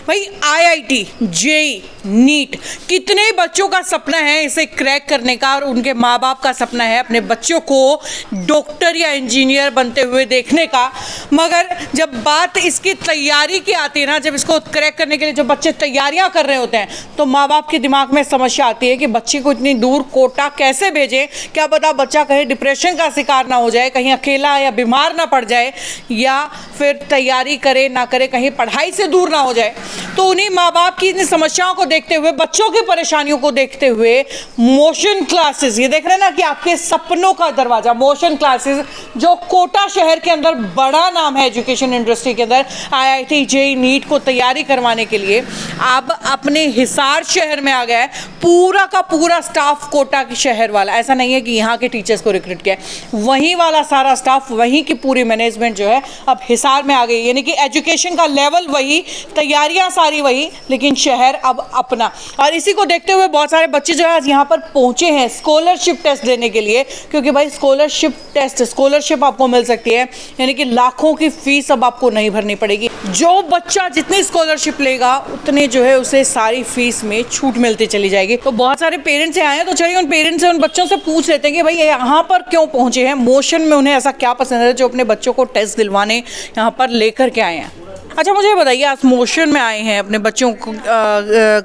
भाई IIT, JEE, NEET, कितने बच्चों का सपना है इसे क्रैक करने का, और उनके माँ बाप का सपना है अपने बच्चों को डॉक्टर या इंजीनियर बनते हुए देखने का। मगर जब बात इसकी तैयारी की आती है ना, जब इसको क्रैक करने के लिए जो बच्चे तैयारियां कर रहे होते हैं, तो माँ बाप के दिमाग में समस्या आती है कि बच्चे को इतनी दूर कोटा कैसे भेजें। क्या पता बच्चा कहीं डिप्रेशन का शिकार ना हो जाए, कहीं अकेला या बीमार ना पड़ जाए, या फिर तैयारी करे ना करे कहीं पढ़ाई से दूर ना हो जाए। तो उन्हीं माँ बाप की इन समस्याओं को देखते हुए, बच्चों की परेशानियों को देखते हुए मोशन क्लासेस, ये देख रहे हैं ना कि आपके सपनों का दरवाजा मोशन क्लासेस, जो कोटा शहर के अंदर बड़ा नाम है एजुकेशन इंडस्ट्री के अंदर, आईआईटी, जेईई, नीट को तैयारी करवाने के लिए अब अपने हिसार शहर में आ गया है। पूरा का पूरा स्टाफ कोटा के शहर वाला, ऐसा नहीं है कि यहाँ के टीचर्स को रिक्रूट किया है, वहीं वाला सारा स्टाफ, वहीं की पूरी मैनेजमेंट जो है अब हिसार में आ गई। यानी कि एजुकेशन का लेवल वही, तैयारियां सारी वही, लेकिन शहर अब अपना। और इसी को देखते हुए बहुत सारे बच्चे जो है आज यहाँ पर पहुंचे हैं स्कॉलरशिप टेस्ट देने के लिए, क्योंकि भाई स्कॉलरशिप टेस्ट, स्कॉलरशिप आपको मिल सकती है, यानी कि लाखों की फीस अब आपको नहीं भरनी पड़ेगी। जो बच्चा जितनी स्कॉलरशिप लेगा उतने जो है उसे सारी फीस में छूट मिलती चली जाएगी। तो बहुत सारे पेरेंट्स आए हैं, तो चलिए उन पेरेंट्स से, उन बच्चों से पूछ लेते हैं कि भाई यहाँ पर क्यों पहुंचे हैं, मोशन में उन्हें ऐसा क्या पसंद है जो अपने बच्चों को टेस्ट दिलवाने यहाँ पर लेकर के आए हैं। अच्छा मुझे बताइए, आप मोशन में आए हैं अपने बच्चों को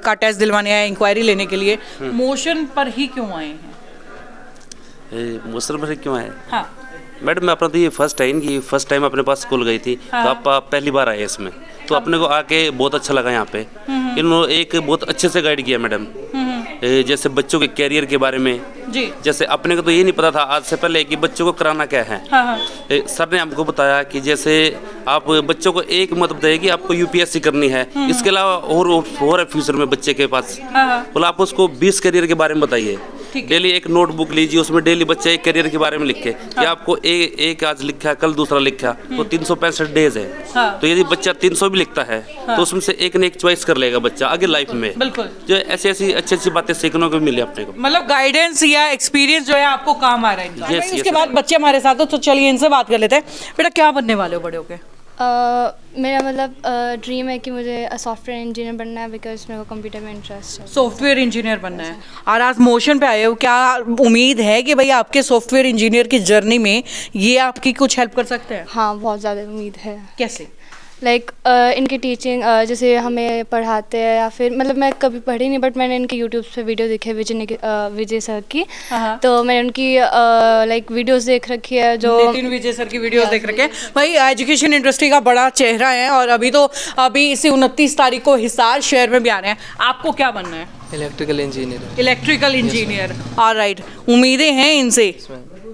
का टेस्ट दिलवाने आए, इंक्वायरी लेने के लिए, मोशन पर ही क्यों आए हैं? मोशन पर क्यों आए? हाँ मैडम, मैं अपना तो ये फर्स्ट टाइम की फर्स्ट टाइम अपने पास स्कूल गई थी। हाँ। तो आप पहली बार आए इसमें, तो अपने को आके बहुत अच्छा लगा। यहाँ पे इन्होंने एक बहुत अच्छे से गाइड किया मैडम, जैसे बच्चों के कैरियर के बारे में जी। जैसे अपने को तो ये नहीं पता था आज से पहले कि बच्चों को कराना क्या है। हाँ हाँ। सर ने हमको बताया कि जैसे आप बच्चों को एक मत बताइए कि आपको यूपीएससी करनी है, इसके अलावा और फ्यूचर में बच्चे के पास, बोला आप उसको 20 करियर के बारे में बताइए। डेली एक नोटबुक लीजिए, उसमें डेली बच्चे एक करियर के बारे में लिखे कि आपको एक आज लिखा, कल दूसरा लिखा, तो 365 डेज है। तो यदि बच्चा 300 भी लिखता है तो उसमें से एक न एक चॉइस कर लेगा बच्चा आगे लाइफ में। बिल्कुल, जो ऐसी ऐसी अच्छी अच्छी बातें सीखने को मिले अपने को, मतलब गाइडेंस या एक्सपीरियंस जो है आपको काम आ रहा है इनका। yes, इसके बाद बच्चे हमारे साथ हो, तो चलिए इनसे बात कर लेते हैं। बेटा क्या बनने वाले हो बड़े होके? मेरा मतलब ड्रीम है कि मुझे सॉफ्टवेयर इंजीनियर बनना है, बिकॉज मेरे को कंप्यूटर में इंटरेस्ट है। सॉफ्टवेयर इंजीनियर बनना है, और आज मोशन पे आए हो, क्या उम्मीद है कि भाई आपके सॉफ्टवेयर इंजीनियर की जर्नी में ये आपकी कुछ हेल्प कर सकते हैं? हाँ, बहुत ज़्यादा उम्मीद है। कैसे? लाइक इनकी टीचिंग, जैसे हमें पढ़ाते हैं, या फिर मतलब मैं कभी पढ़ी नहीं, बट मैंने इनके यूट्यूब पे वीडियो देखे विजय सर की, तो मैंने उनकी लाइक वीडियोस देख रखी है, जो नितिन विजय सर की वीडियोस देख रखे हैं। भाई एजुकेशन इंडस्ट्री का बड़ा चेहरा है, और अभी इसी 29 तारीख को हिसार शहर में भी आ रहे हैं। आपको क्या बनना है? Electrical engineer. Electrical engineer, alright. उम्मीदें हैं इनसे,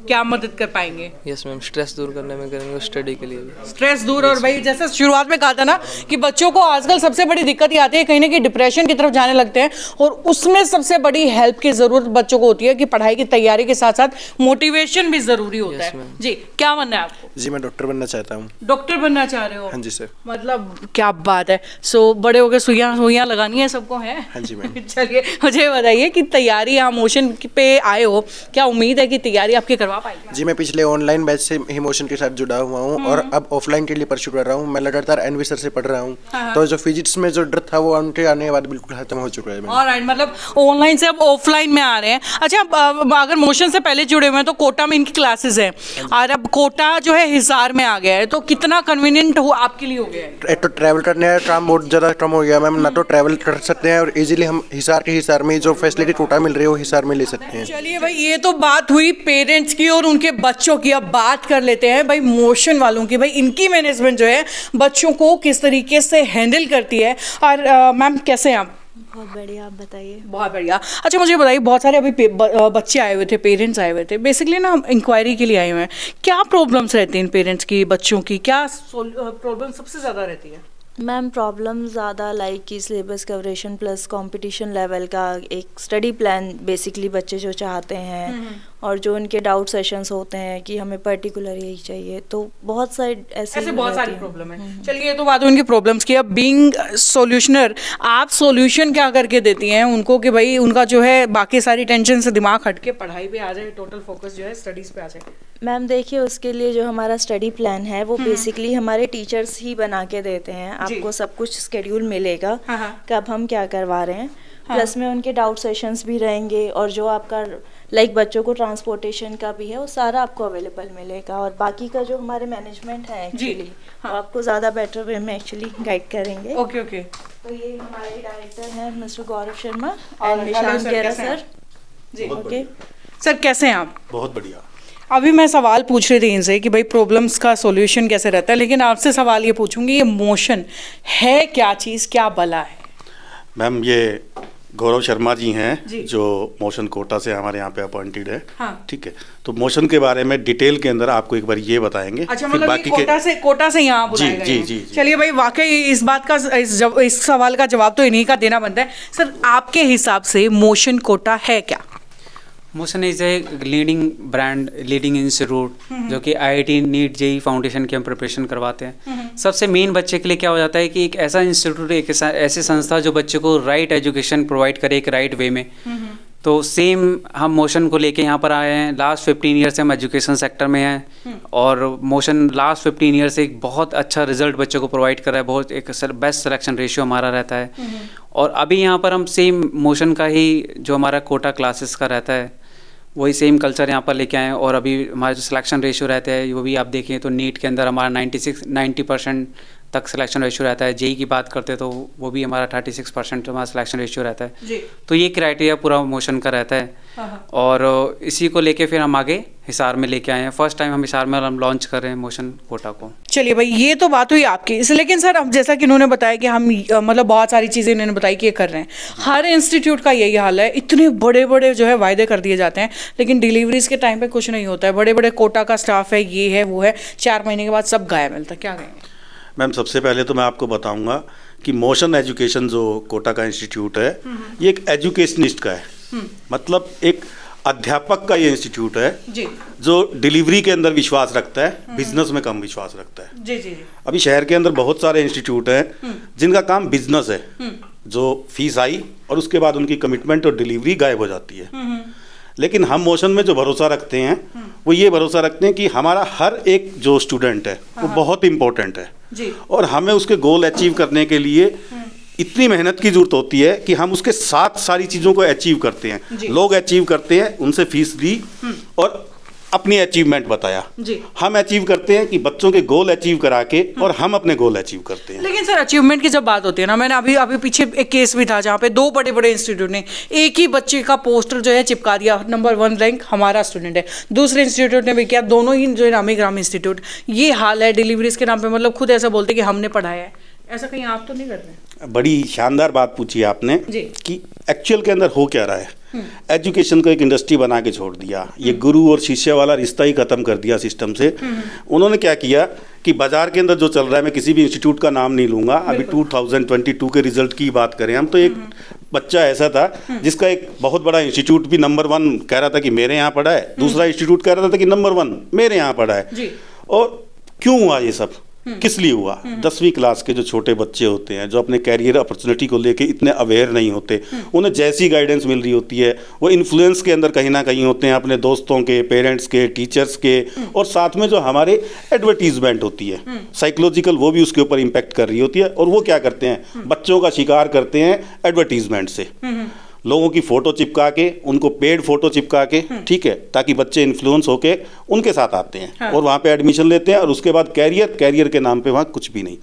क्या मदद कर पाएंगे? यस मैम, स्ट्रेस दूर करने में करेंगे, स्टडी के लिए भी स्ट्रेस दूर। और भाई जैसे शुरुआत में कहा था ना कि बच्चों को आजकल सबसे बड़ी दिक्कत ये आती है, कहीं ना कहीं डिप्रेशन की तरफ जाने लगते हैं, और उसमें सबसे बड़ी हेल्प की जरूरत बच्चों को होती है कि पढ़ाई की तैयारी के साथ साथ मोटिवेशन भी जरूरी होता है। जी, क्या बनना है आपको? जी, मैं डॉक्टर बनना चाहता हूँ। डॉक्टर बनना चाह रहे हो? हाँ जी सर। मतलब क्या बात है। सो बड़े हो गए, सुइयां लगानी है सबको, है? हाँ जी मैम। चलिए मुझे बताइए कि तैयारी, यहाँ मोशन पे आए हो, क्या उम्मीद है कि तैयारी आपकी करवा पाएंगे? जी, मैं पिछले ऑनलाइन बैच से ही मोशन के साथ जुड़ा हुआ हूँ, और अब ऑफलाइन के लिए परस्यू कर रहा हूँ। मैं लगातार एनवी सर से पढ़ रहा हूँ, तो जो फिजिक्स में जो डर था वो उनके आने के बाद बिल्कुल खत्म हो चुका है। ऑलराइट, मतलब ऑनलाइन से अब ऑफलाइन में आ रहे हैं। अच्छा, अगर मोशन से पहले जुड़े हुए हैं तो कोटा में इनकी क्लासेस हैं, और अब कोटा जो है हिसार में आ गया है, तो कितना कन्वीनियंट हो आपके लिए हो गया है? एक तो ट्रैवल करने का काम बहुत ज़्यादा कम हो गया मैम, ना तो ट्रैवल कर सकते हैं, और इजीली हम हिसार में जो फैसिलिटी कोटा मिल रही है वो हिसार में ले सकते हैं। चलिए भाई, ये तो बात हुई पेरेंट्स की और उनके बच्चों की। अब बात कर लेते हैं भाई मोशन वालों की, भाई इनकी मैनेजमेंट जो है बच्चों को किस तरीके से हैंडल करती है। और मैम कैसे हैं आप? बहुत बढ़िया, आप बताइए। बहुत बढ़िया। अच्छा मुझे बताइए, बहुत सारे अभी बच्चे आए हुए थे, पेरेंट्स आए हुए थे, बेसिकली ना हम इंक्वायरी के लिए आए हुए हैं। क्या प्रॉब्लम्स रहती हैं पेरेंट्स की, बच्चों की, क्या प्रॉब्लम सबसे ज़्यादा रहती है? मैम प्रॉब्लम ज़्यादा लाइक कि सिलेबस कवरेशन प्लस कंपटीशन लेवल का एक स्टडी प्लान बेसिकली बच्चे जो चाहते हैं, और जो उनके डाउट सेशंस होते हैं कि हमें पर्टिकुलर यही चाहिए, तो बहुत सारे ऐसे बहुत सारी प्रॉब्लम है। चलिए, ये तो बात हुई उनकी प्रॉब्लम्स की। अब बीइंग सोल्यूशनर, आप सोल्यूशन क्या करके देती हैं उनको कि भाई उनका जो है बाकी सारी टेंशन से दिमाग हट के पढ़ाई पे आ जाए, टोटल फोकस जो है स्टडीज पे आ जाए? मैम देखिए, उसके लिए जो हमारा स्टडी प्लान है वो बेसिकली हमारे टीचर्स ही बना के देते हैं। आपको सब कुछ स्केड्यूल मिलेगा कब हम क्या करवा रहे हैं, प्लस में उनके डाउट सेशंस भी रहेंगे, और जो आपका लाइक बच्चों को ट्रांसपोर्टेशन का भी है वो सारा आपको अवेलेबल मिलेगा। और बाकी का जो हमारे मैनेजमेंट है एक्चुअली आपको ज़्यादा बेटर वे में एक्चुअली गाइड करेंगे। ओके। तो ये हमारे डायरेक्टर हैं मिस्टर गौरव शर्मा और निशांत गेरा सर जी। ओके सर, कैसे हैं आप? बहुत बढ़िया। अभी मैं सवाल पूछ रही थी इनसे कि भाई प्रॉब्लम्स का सॉल्यूशन कैसे रहता है, लेकिन आपसे सवाल ये पूछूंगी, ये मोशन है क्या चीज़, क्या बला है? मैम, ये गौरव शर्मा जी हैं जो मोशन कोटा से हमारे यहाँ पे अपॉइंटेड है। ठीक है, तो मोशन के बारे में डिटेल के अंदर आपको एक बार ये बताएंगे। अच्छा, मतलब बाकी कोटा से यहाँ बुलाए गए हैं। जी। चलिए भाई, वाकई इस बात का इस सवाल का जवाब तो इन्हीं का देना बनता है। सर, आपके हिसाब से मोशन कोटा है क्या? Motion is a leading brand, leading institute जो कि IIT नीट JEE फाउंडेशन की हम प्रिपरेशन करवाते हैं। सबसे मेन बच्चे के लिए क्या हो जाता है कि एक ऐसा इंस्टीट्यूट, एक ऐसी संस्था जो बच्चे को राइट एजुकेशन प्रोवाइड करे एक राइट वे में। तो सेम हम मोशन को लेके यहाँ पर आए हैं। लास्ट 15 ईयर से हम एजुकेशन सेक्टर में हैं और मोशन लास्ट 15 ईयर से एक बहुत अच्छा रिजल्ट बच्चों को प्रोवाइड कर रहा है। बहुत एक बेस्ट सिलेक्शन रेशियो हमारा रहता है। और अभी यहाँ पर हम सेम मोशन का ही जो हमारा कोटा क्लासेस का रहता है वही सेम कल्चर यहाँ पर लेके आए हैं। और अभी हमारा जो सिलेक्शन रेशियो रहता है वो भी आप देखें तो नीट के अंदर हमारा 90% तक सिलेक्शन रेशियो रहता है। JEE की बात करते हैं तो वो भी हमारा 36% हमारा सिलेक्शन रेशियो रहता है जी। तो ये क्राइटेरिया पूरा मोशन का रहता है। और इसी को लेके फिर हम आगे हिसार में लेके आए हैं। फर्स्ट टाइम हम हिसार में हम लॉन्च कर रहे हैं मोशन कोटा को। चलिए भाई, ये तो बात हुई आपकी। लेकिन सर, अब जैसा कि इन्होंने बताया कि हम मतलब बहुत सारी चीज़ें इन्होंने बताई कि ये कर रहे हैं, हर इंस्टीट्यूट का यही हाल है। इतने बड़े बड़े जो है वायदे कर दिए जाते हैं, लेकिन डिलीवरीज के टाइम पे कुछ नहीं होता है। बड़े बड़े कोटा का स्टाफ है, ये है वो है, 4 महीने के बाद सब गायब मिलता है। क्या कहेंगे? मैम, सबसे पहले तो मैं आपको बताऊंगा कि मोशन एजुकेशन जो कोटा का इंस्टीट्यूट है ये एक एजुकेशनिस्ट का है। मतलब एक अध्यापक का ये इंस्टीट्यूट है जी। जो डिलीवरी के अंदर विश्वास रखता है, बिजनेस में कम विश्वास रखता है। जी। अभी शहर के अंदर बहुत सारे इंस्टीट्यूट हैं जिनका काम बिजनेस है, जो फीस आई और उसके बाद उनकी कमिटमेंट और डिलीवरी गायब हो जाती है। लेकिन हम मोशन में जो भरोसा रखते हैं वो ये भरोसा रखते हैं कि हमारा हर एक जो स्टूडेंट है वो बहुत इम्पोर्टेंट है जी। और हमें उसके गोल अचीव करने के लिए इतनी मेहनत की जरूरत होती है कि हम उसके साथ सारी चीज़ों को अचीव करते हैं। लोग अचीव करते हैं, उनसे फीस ली और अपनी अचीवमेंट बताया जी। हम अचीव करते हैं कि बच्चों के गोल अचीव करा के और हम अपने गोल अचीव करते हैं। लेकिन सर, अचीवमेंट की जब बात होती है ना, मैंने अभी पीछे एक केस भी था जहाँ पे 2 बड़े बड़े इंस्टीट्यूट ने एक ही बच्चे का पोस्टर जो है चिपका दिया, नंबर 1 रैंक हमारा स्टूडेंट है, दूसरे इंस्टीट्यूट ने भी किया, दोनों ही जो है नामी ग्राम इंस्टीट्यूट। ये हाल है डिलीवरीज के नाम पे, मतलब खुद ऐसा बोलते कि हमने पढ़ाया है। ऐसा कहीं आप तो नहीं कर रहे? बड़ी शानदार बात पूछी आपने कि एक्चुअल के अंदर हो क्या रहा है। एजुकेशन को एक इंडस्ट्री बना के छोड़ दिया, ये गुरु और शिष्य वाला रिश्ता ही खत्म कर दिया सिस्टम से। उन्होंने क्या किया कि बाजार के अंदर जो चल रहा है, मैं किसी भी इंस्टीट्यूट का नाम नहीं लूंगा, अभी 2022 के रिजल्ट की बात करें हम तो एक बच्चा ऐसा था जिसका एक बहुत बड़ा इंस्टीट्यूट भी नंबर 1 कह रहा था कि मेरे यहाँ पढ़ा है, दूसरा इंस्टीट्यूट कह रहा था कि नंबर 1 मेरे यहाँ पढ़ा है। और क्यों हुआ ये सब, किस लिए हुआ? 10वीं क्लास के जो छोटे बच्चे होते हैं जो अपने कैरियर अपॉर्चुनिटी को लेके इतने अवेयर नहीं होते, उन्हें जैसी गाइडेंस मिल रही होती है वो इन्फ्लुएंस के अंदर कहीं ना कहीं होते हैं अपने दोस्तों के, पेरेंट्स के, टीचर्स के, और साथ में जो हमारे एडवर्टीजमेंट होती है साइकोलॉजिकल, वो भी उसके ऊपर इम्पैक्ट कर रही होती है। और वो क्या करते हैं, बच्चों का शिकार करते हैं एडवर्टीजमेंट से। लोगों की फ़ोटो चिपका के, उनको पेड फ़ोटो चिपका के, ठीक है, ताकि बच्चे इन्फ्लुएंस होके उनके साथ आते हैं और वहाँ पे एडमिशन लेते हैं। और उसके बाद कैरियर के नाम पे वहाँ कुछ भी नहीं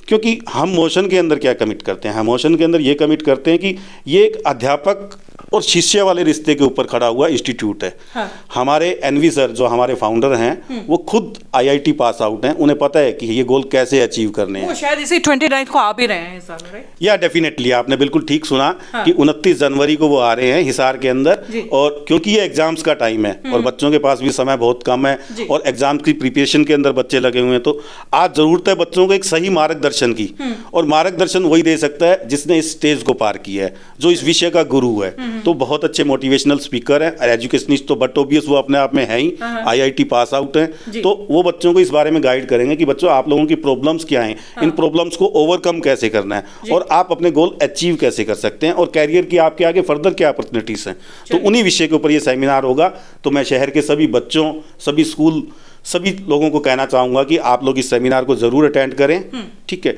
क्योंकि हम मोशन के अंदर क्या कमिट करते हैं, हम मोशन के अंदर ये कमिट करते हैं कि ये एक अध्यापक और शिष्य वाले रिश्ते के ऊपर खड़ा हुआ इंस्टीट्यूट है। हमारे एनवी सर जो हमारे फाउंडर हैं वो खुद IIT पास आउट हैं, उन्हें पता है कि ये गोल कैसे अचीव करने हैं। शायद इसी 29 को आ भी रहे हैं हिसार में, या डेफिनेटली आपने बिल्कुल ठीक सुना कि 29 जनवरी को वो आ रहे हैं हिसार के अंदर। और क्योंकि ये एग्जाम्स का टाइम है और बच्चों के पास भी समय बहुत कम है और एग्जाम की प्रिपरेशन के अंदर बच्चे लगे हुए हैं, तो आज जरूरत है बच्चों को एक सही मार्गदर्शन की। और मार्गदर्शन वही दे सकता है जिसने इस स्टेज को पार किया है, जो इस विषय का गुरु है। तो बहुत अच्छे मोटिवेशनल स्पीकर हैं, एजुकेशनिस्ट तो बट ऑब्वियस वो अपने आप में है ही, IIT पास आउट हैं, तो वो बच्चों को इस बारे में गाइड करेंगे कि बच्चों आप लोगों की प्रॉब्लम्स क्या हैं, इन प्रॉब्लम्स को ओवरकम कैसे करना है और आप अपने गोल अचीव कैसे कर सकते हैं और कैरियर की आपके आगे फर्दर क्या अपॉर्चुनिटीज हैं। तो उन्हीं विषय के ऊपर ये सेमिनार होगा। तो मैं शहर के सभी बच्चों, सभी स्कूल, सभी लोगों को कहना चाहूँगा कि आप लोग इस सेमिनार को ज़रूर अटेंड करें। ठीक है,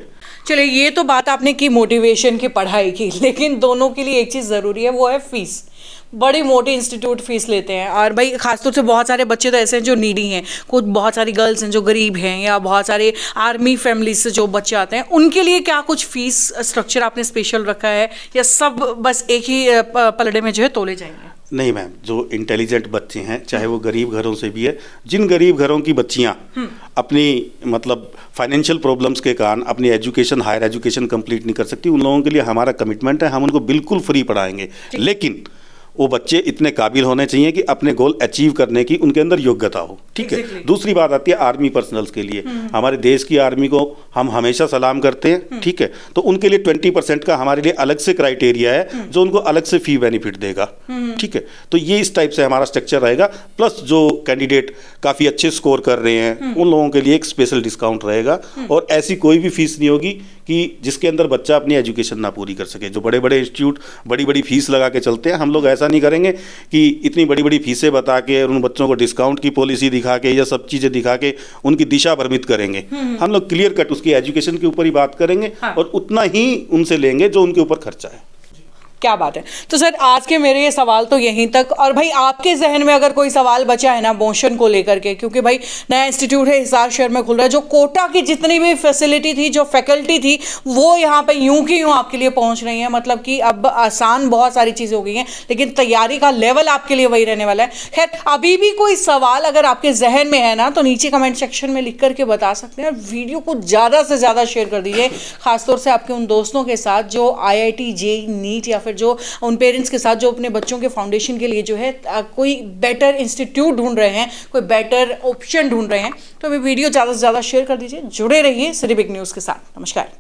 चलिए ये तो बात आपने की मोटिवेशन की, पढ़ाई की, लेकिन दोनों के लिए एक चीज़ ज़रूरी है, वो है फीस। बड़ी मोटी इंस्टीट्यूट फीस लेते हैं और भाई खासतौर से बहुत सारे बच्चे तो ऐसे हैं जो नीडी हैं, कुछ बहुत सारी गर्ल्स हैं जो गरीब हैं, या बहुत सारे आर्मी फैमिली से जो बच्चे आते हैं, उनके लिए क्या कुछ फीस स्ट्रक्चर आपने स्पेशल रखा है या सब बस एक ही पलड़े में जो है तोले जाएंगे? नहीं मैम, जो इंटेलिजेंट बच्चे हैं, चाहे वो गरीब घरों से भी है, जिन गरीब घरों की बच्चियां अपनी मतलब फाइनेंशियल प्रॉब्लम्स के कारण अपनी एजुकेशन, हायर एजुकेशन कंप्लीट नहीं कर सकती, उन लोगों के लिए हमारा कमिटमेंट है, हम उनको बिल्कुल फ्री पढ़ाएंगे। लेकिन वो बच्चे इतने काबिल होने चाहिए कि अपने गोल अचीव करने की उनके अंदर योग्यता हो। ठीक है। दूसरी बात आती है आर्मी पर्सनल्स के लिए। हमारे देश की आर्मी को हम हमेशा सलाम करते हैं। ठीक है, तो उनके लिए 20% का हमारे लिए अलग से क्राइटेरिया है जो उनको अलग से फी बेनिफिट देगा। ठीक है, तो ये इस टाइप से हमारा स्ट्रक्चर रहेगा। प्लस जो कैंडिडेट काफ़ी अच्छे स्कोर कर रहे हैं उन लोगों के लिए एक स्पेशल डिस्काउंट रहेगा और ऐसी कोई भी फीस नहीं होगी कि जिसके अंदर बच्चा अपनी एजुकेशन ना पूरी कर सके। जो बड़े बड़े इंस्टीट्यूट बड़ी बड़ी फीस लगा के चलते हैं, हम लोग ऐसा नहीं करेंगे कि इतनी बड़ी बड़ी फीसें बता के और उन बच्चों को डिस्काउंट की पॉलिसी दिखा के या सब चीज़ें दिखा के उनकी दिशा भ्रमित करेंगे। हम लोग क्लियर कट उसकी एजुकेशन के ऊपर ही बात करेंगे और उतना ही उनसे लेंगे जो उनके ऊपर खर्चा है। क्या बात है। तो सर आज के मेरे ये सवाल तो यहीं तक, और भाई आपके जहन में अगर कोई सवाल बचा है ना मोशन को लेकर के, क्योंकि भाई नया इंस्टीट्यूट है, हिसार शहर में खुल रहा है, जो कोटा की जितनी भी फैसिलिटी थी, जो फैकल्टी थी, वो यहाँ पे यूं की यूं आपके लिए पहुँच रही है। मतलब कि अब आसान बहुत सारी चीज़ें हो गई हैं, लेकिन तैयारी का लेवल आपके लिए वही रहने वाला है। खैर अभी भी कोई सवाल अगर आपके जहन में है ना तो नीचे कमेंट सेक्शन में लिख करके बता सकते हैं। वीडियो को ज़्यादा से ज़्यादा शेयर कर दीजिए, खासतौर से आपके उन दोस्तों के साथ जो IIT JEE नीट या फिर जो उन पेरेंट्स के साथ जो अपने बच्चों के फाउंडेशन के लिए जो है कोई बेटर इंस्टीट्यूट ढूंढ रहे हैं, कोई बेटर ऑप्शन ढूंढ रहे हैं। तो अभी वीडियो ज़्यादा से ज़्यादा शेयर कर दीजिए। जुड़े रहिए सिटी बिग न्यूज़ के साथ। नमस्कार।